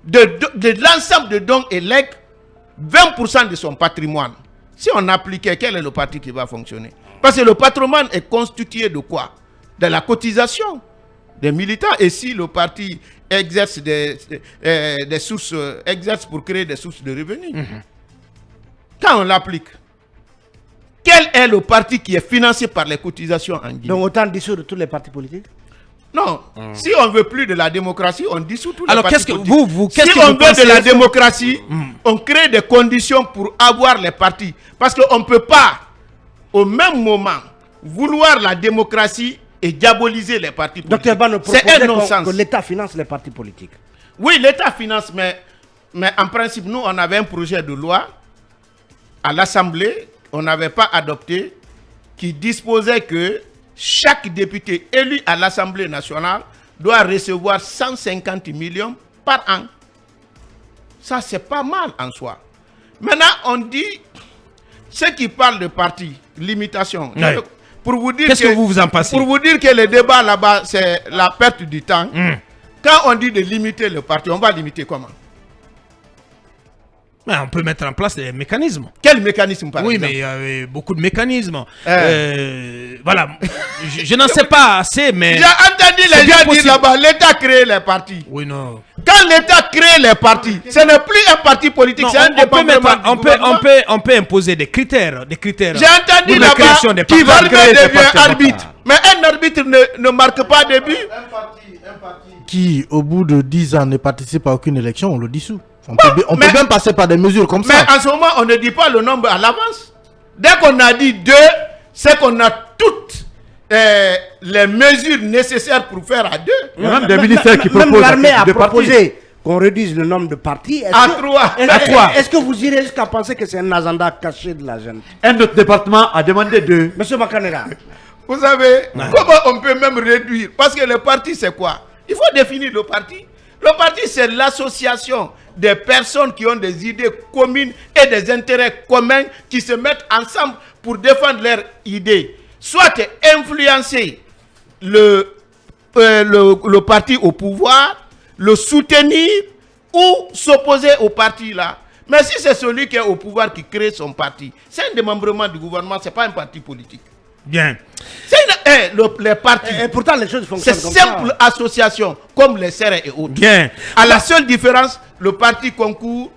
de l'ensemble de dons et legs 20% de son patrimoine. Si on appliquait, quel est le parti qui va fonctionner? Parce que le patrimoine est constitué de quoi? De la cotisation des militants. Et si le parti exerce des sources, exerce pour créer des sources de revenus, quand on l'applique, quel est le parti qui est financé par les cotisations en Guinée? Donc autant dissoudre tous les partis politiques? Non. Si on veut plus de la démocratie, on dissout tous les Alors, partis politiques. qu'est-ce si que on vous veut pensez de la démocratie, on crée des conditions pour avoir les partis. Parce qu'on ne peut pas, au même moment, vouloir la démocratie et diaboliser les partis politiques. Docteur Ban C'est un non-sens. que l'État finance les partis politiques. Oui, l'État finance, mais en principe, nous, on avait un projet de loi à l'Assemblée, on n'avait pas adopté, qui disposait que chaque député élu à l'Assemblée nationale doit recevoir 150 millions par an. Ça, c'est pas mal en soi. Maintenant, on dit, ceux qui parlent de partis, limitation, ouais. Pour vous dire qu'est-ce que vous en pensez? Pour vous dire que le débat là-bas, c'est la perte du temps. Quand on dit de limiter le parti, on va limiter comment? Mais on peut mettre en place des mécanismes. Quel mécanisme par exemple? Oui, mais il y a beaucoup de mécanismes. Voilà. Je n'en sais pas assez, mais... J'ai entendu les gens dire là-bas, l'État crée les partis. Oui, non. Quand l'État crée les partis, ce n'est plus un parti politique, c'est un département. On peut imposer des critères. J'ai entendu là-bas qui va devenir arbitre. Mais un arbitre ne marque pas de but. Un parti qui, au bout de 10 ans, ne participe à aucune élection, on le dissout. On peut même passer par des mesures comme ça. Mais en ce moment, on ne dit pas le nombre à l'avance. Dès qu'on a dit 2, c'est qu'on a toutes les mesures nécessaires pour faire à 2. Il y a même des ministères qui proposent même l'armée a de proposé qu'on réduise le nombre de partis. À 3. Est-ce que vous irez jusqu'à penser que c'est un agenda caché de la jeune? Un autre département a demandé 2. Monsieur Makanera. Vous savez, comment on peut même réduire? Parce que le parti, c'est quoi? Il faut définir le parti. Le parti, c'est l'association des personnes qui ont des idées communes et des intérêts communs qui se mettent ensemble pour défendre leurs idées. Soit influencer le parti au pouvoir, le soutenir ou s'opposer au parti là. Mais si c'est celui qui est au pouvoir qui crée son parti, c'est un démembrement du gouvernement, ce n'est pas un parti politique. Bien. Les partis. Et pourtant, les choses fonctionnent comme ça. C'est simple association, comme les serres et autres. Bien. À la seule différence, le parti concourt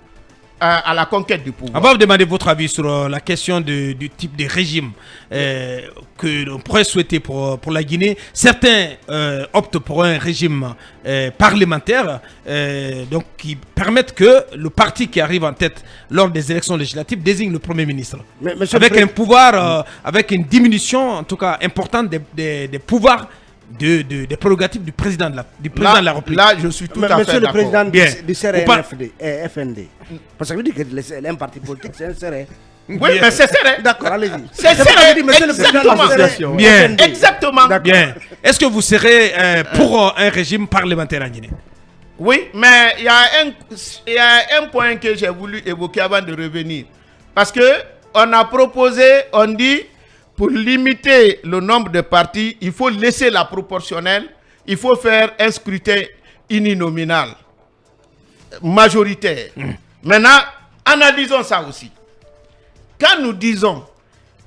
à la conquête du pouvoir. On va vous demander votre avis sur la question du type de régime que l'on pourrait souhaiter pour la Guinée. Certains optent pour un régime parlementaire donc qui permettent que le parti qui arrive en tête lors des élections législatives désigne le Premier ministre. Avec un pouvoir, avec une diminution en tout cas importante des pouvoirs des prérogatives du président de la République. Là, je suis tout à fait Monsieur le d'accord. président du CRFND. Parce que vous dites que un parti politique, c'est un CRF. Oui, mais c'est serré. D'accord, allez-y. C'est serré, exactement. Bien. Exactement. Bien. Est-ce que vous serez pour un régime parlementaire en Guinée? Oui, mais il y a un point que j'ai voulu évoquer avant de revenir. Parce que on a proposé, on dit, pour limiter le nombre de partis, il faut laisser la proportionnelle, il faut faire un scrutin uninominal, majoritaire. Maintenant, analysons ça aussi. Quand nous disons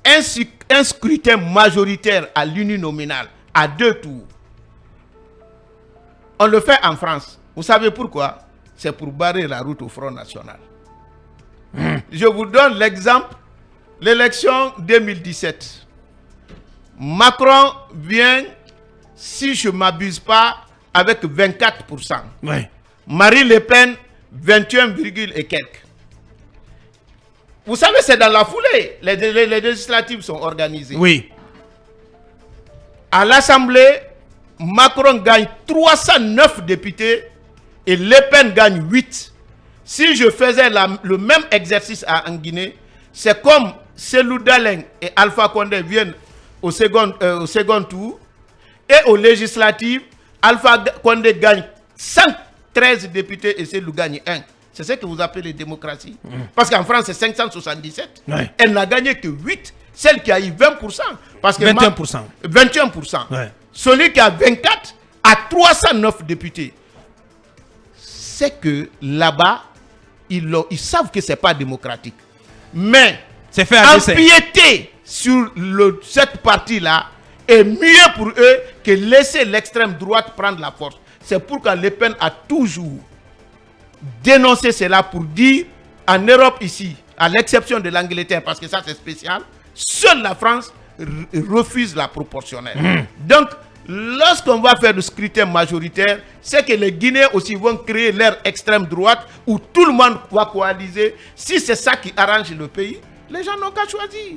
un scrutin majoritaire à l'uninominal, à 2 tours, on le fait en France. Vous savez pourquoi? C'est pour barrer la route au Front National. Je vous donne l'exemple, l'élection 2017. Macron vient, si je ne m'abuse pas, avec 24%. Oui. Marine Le Pen, 21, et quelques. Vous savez, c'est dans la foulée. Les législatives sont organisées. Oui. À l'Assemblée, Macron gagne 309 députés et Le Pen gagne 8. Si je faisais le même exercice en Guinée, c'est comme Selou Daleng et Alpha Condé viennent au second tour et aux législatives, Alpha Condé gagne 113 députés et Selou gagne 1. C'est ce que vous appelez démocratie. Parce qu'en France, c'est 577. Ouais. Elle n'a gagné que 8. Celle qui a eu 20%. Parce que 21%. 21%. Ouais. Celui qui a 24 a 309 députés. sait que là-bas, ils savent que ce n'est pas démocratique. Mais C'est fait à dessein. empiéter sur cette partie-là est mieux pour eux que laisser l'extrême droite prendre la force. C'est pourquoi Le Pen a toujours dénoncé cela pour dire, en Europe ici, à l'exception de l'Angleterre, parce que ça c'est spécial, seule la France refuse la proportionnelle. Donc, lorsqu'on va faire le scrutin majoritaire, c'est que les Guinéens aussi vont créer leur extrême droite où tout le monde va coaliser. Si c'est ça qui arrange le pays, les gens n'ont qu'à choisir.